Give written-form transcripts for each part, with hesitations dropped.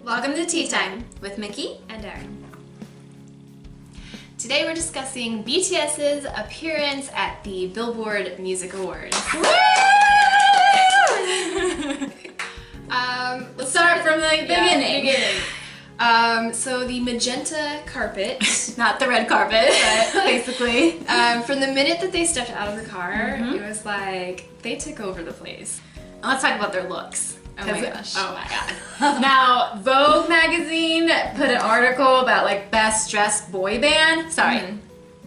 Welcome to Tea Time with Mickey and Aaron. Today we're discussing BTS's appearance at the Billboard Music Awards. Let's start from the beginning. So the magenta carpet, Not the red carpet, but basically. from the minute that they stepped out of the car, it was like they took over the place. And let's talk about their looks. Oh my gosh. Oh my god. Now, Vogue magazine put an article about like best dressed boy band. Sorry.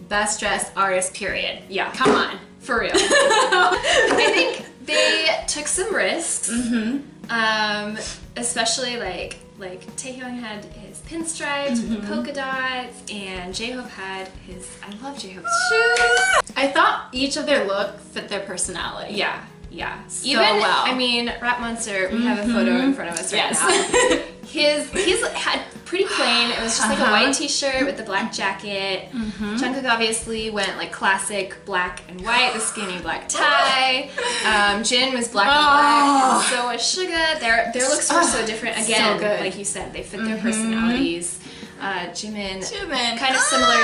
Best dressed artist, period. Yeah. Come on. For real. I think they took some risks. Especially like Taehyung had his pinstripes with the polka dots, and J-Hope had his, I love J-Hope's shoes. I thought each of their look fit their personality. Yeah. So Even, well. I mean, Rap Monster, we have a photo in front of us right now. He's had pretty plain. It was just like a white t-shirt with the black jacket. Jungkook obviously went like classic black and white, the skinny black tie. Jin was black and black, and so was Suga. Their looks were so different. Again, so good. like you said, they fit their personalities. Jimin, Jimin. kind of similar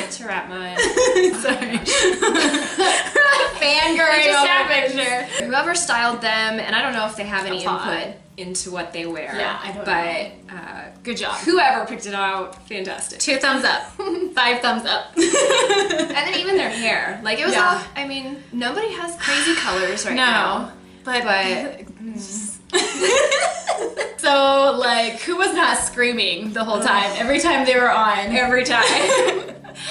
to Rapmon. Sorry. Fangirling Just over a picture. Whoever styled them, and I don't know if they have any Apply. input into what they wear. Yeah, I don't know. Good job. Whoever picked it out, fantastic. 2 thumbs up. 5 thumbs up. And then even their hair, like it was all. I mean, nobody has crazy colors right now. But But so like, who was not screaming the whole time? Every time they were on. every time.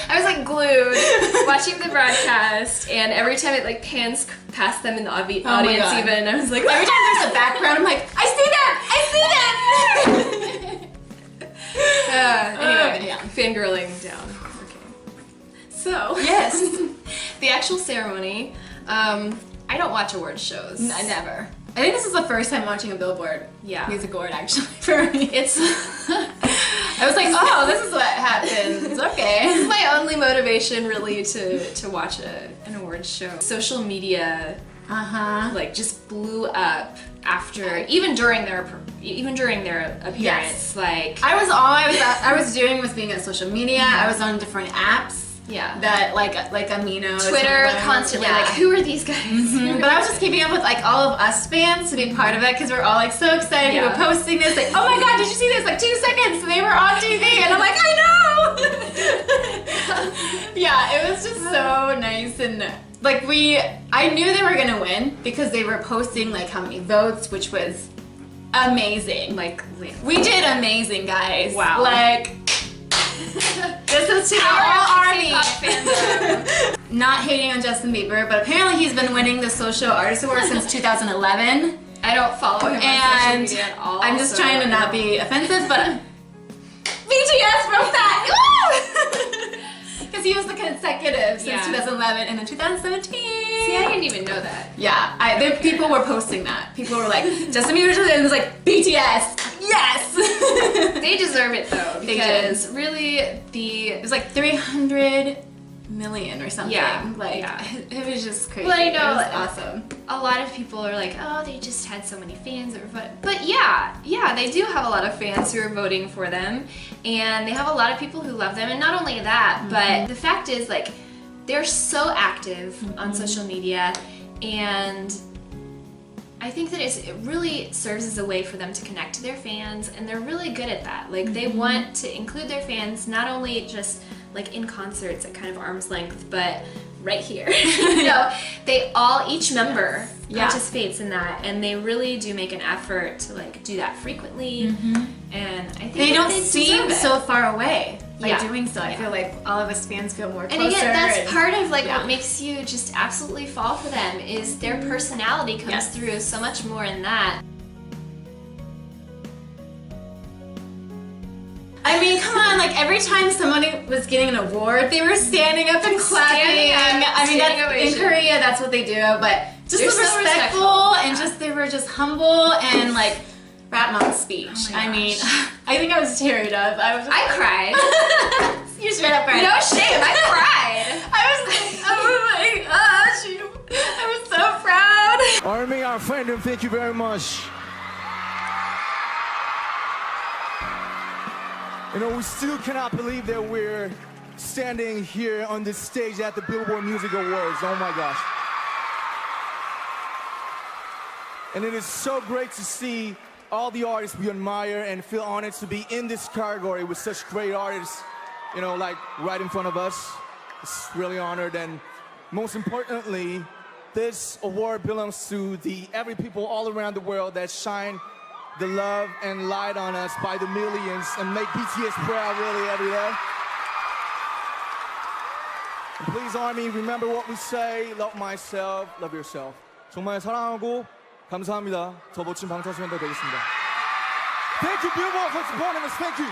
I was like glued watching the broadcast, and every time it like pans past them in the audience, God. even I was like, Every time there's a background, I'm like, I see them! anyway, yeah. fangirling down. Okay. So Yes. the actual ceremony. I don't watch award shows. I never. I think this is the first time watching a Billboard music award actually for me. It's I was like, oh, this is what happens. Okay. This is my only motivation really to watch an awards show. Social media like just blew up after, even during their appearance. Yes. Like I was doing was being on social media. I was on different apps. Yeah. That like Amino, Twitter, constantly like, who are these guys? But I was just keeping up with like all of us fans to be part of it because we're all like so excited. We were posting this like, oh my god, did you see this? Like 2 seconds, they were on TV, and I'm like, I know. Yeah, it was just so nice, and like I knew they were gonna win because they were posting like how many votes, which was amazing. Like We did amazing, guys. Wow. Like. This is to all army. Not hating on Justin Bieber, but apparently he's been winning the Social Artist Award since 2011. I don't follow him on social media at all. I'm just trying to not be offensive, but BTS broke that! Because he was the consecutive since 2011 and then 2017. See, I didn't even know that. Yeah, people were posting that. People were like, Justin Bieber just was like, BTS, yes! They deserve it though, because really it was like 300 million or something. Yeah, like it was just crazy. Well, I know, it was awesome. A lot of people are like, oh, they just had so many fans that were voting. But yeah, they do have a lot of fans who are voting for them, and they have a lot of people who love them. And not only that, but the fact is, like, they're so active on social media, and I think that it really serves as a way for them to connect to their fans, and they're really good at that. Like, they want to include their fans not only just like in concerts at kind of arm's length, but right here. Each member participates in that, and they really do make an effort to like do that frequently. And I think they don't seem so far away by doing so. I feel like all of us fans feel more closer. And again, that's part of like what makes you just absolutely fall for them is their personality comes through so much more in that. I mean, come on, like every time somebody was getting an award, they were standing up and clapping. I mean, in Korea, that's what they do, but just respectful and they were just humble and like Ratmon's speech. Oh I mean, I think I was teared up. I cried. You straight up cried. No shame, I cried. Oh my gosh, I was so proud. Army, our friend, and thank you very much. You know, we still cannot believe that we're standing here on this stage at the Billboard Music Awards. Oh my gosh. And it is so great to see all the artists we admire and feel honored to be in this category with such great artists, you know, like right in front of us. It's really honored. And most importantly, this award belongs to the every people all around the world that shine the love and light on us by the millions and make BTS proud really every day. And please, Army, remember what we say, love myself, love yourself. 정말 사랑하고 감사합니다. 더 멋진 방탄소년단 되겠습니다. Thank you, Billboard, for supporting us. Thank you.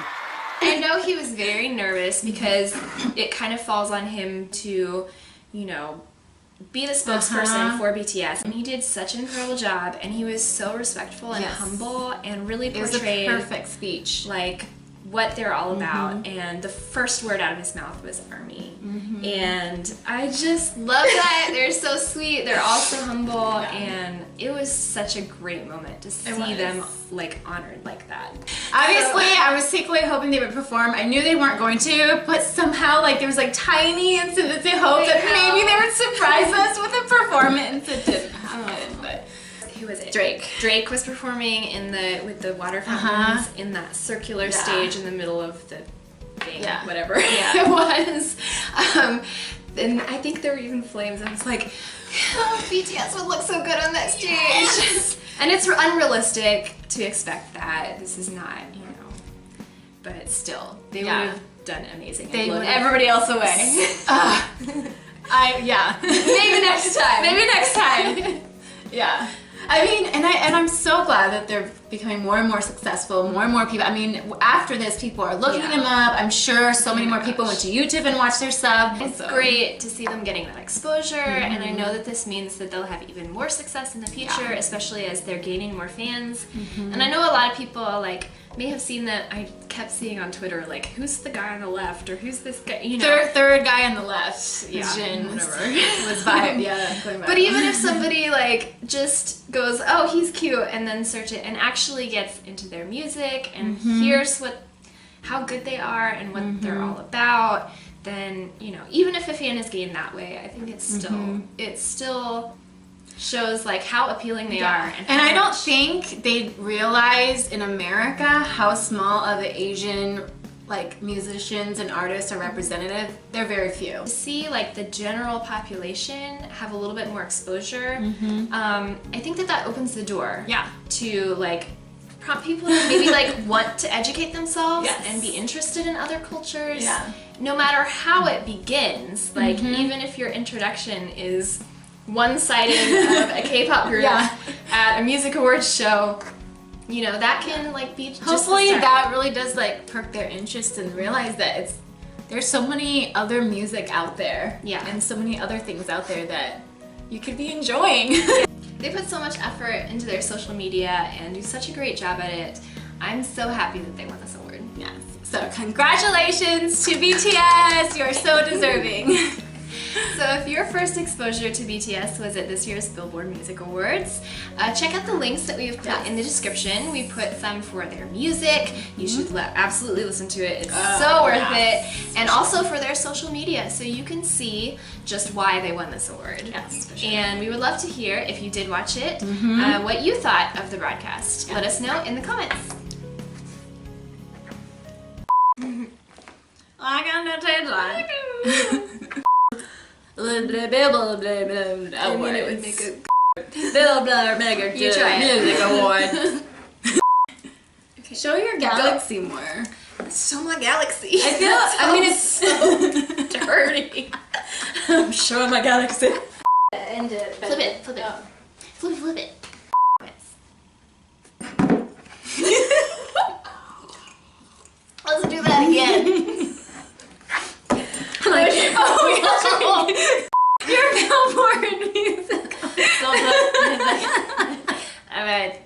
I know he was very nervous because it kind of falls on him to, you know, be the spokesperson for BTS, and he did such an incredible job, and he was so respectful and humble and really portrayed it was a perfect speech, like what they're all about. And the first word out of his mouth was ARMY, and I just love that. They're so sweet, they're all so humble, and it was such a great moment to see them like honored like that. Obviously, I was secretly hoping they would perform. I knew they weren't going to, but somehow like there was like tiny incidents of hope that maybe they would surprise us with a performance. It didn't happen, but who was it? Drake. Drake was performing in with the water fountains in that circular stage in the middle of the thing, whatever it was. And I think there were even flames. I was like, oh, BTS would look so good on that stage. Yes. And it's unrealistic to expect that. This is not, you know, but still, they would have done amazing. They blew everybody else away. Maybe next time. Maybe next time. Yeah. I mean, and I'm so glad that they're becoming more and more successful, more and more people. I mean, after this, people are looking them up. I'm sure so many more people went to YouTube and watched their stuff. It's great to see them getting that exposure, and I know that this means that they'll have even more success in the future, especially as they're gaining more fans. And I know a lot of people like may have seen that. I kept seeing on Twitter like, who's the guy on the left, or who's this guy, you know, third guy on the left, Jin, whatever. was vibe, But even if somebody like just goes, oh, he's cute, and then search it and actually gets into their music and hears how good they are and what they're all about, then, you know, even if a fan is gained that way, I think it's still shows like how appealing they are. And I don't think they realize in America how small of the Asian like musicians and artists are representative. They're very few. To see like the general population have a little bit more exposure, I think that opens the door to like prompt people to maybe like want to educate themselves and be interested in other cultures. No matter how it begins, like even if your introduction is one-sided of a K-pop group at a music awards show, you know, that can like be just hopefully that really does like perk their interest and realize that there's so many other music out there and so many other things out there that you could be enjoying. They put so much effort into their social media and do such a great job at it. I'm so happy that they won this award. Yes. So congratulations to BTS. You are so deserving. So if your first exposure to BTS was at this year's Billboard Music Awards, check out the links that we have put in the description. We put some for their music. You should absolutely listen to it. It's so worth it. And also for their social media, so you can see just why they won this award. Yes, for sure. And we would love to hear, if you did watch it, what you thought of the broadcast. Let us know in the comments. I got no deadline. I mean, it would make a Billboard You try it. Music Award. Okay. Show your galaxy more. Show my galaxy. I mean, it's so dirty. I'm showing my galaxy. And flip it. Flip it. Let's do that again. Your Billboard music. Alright.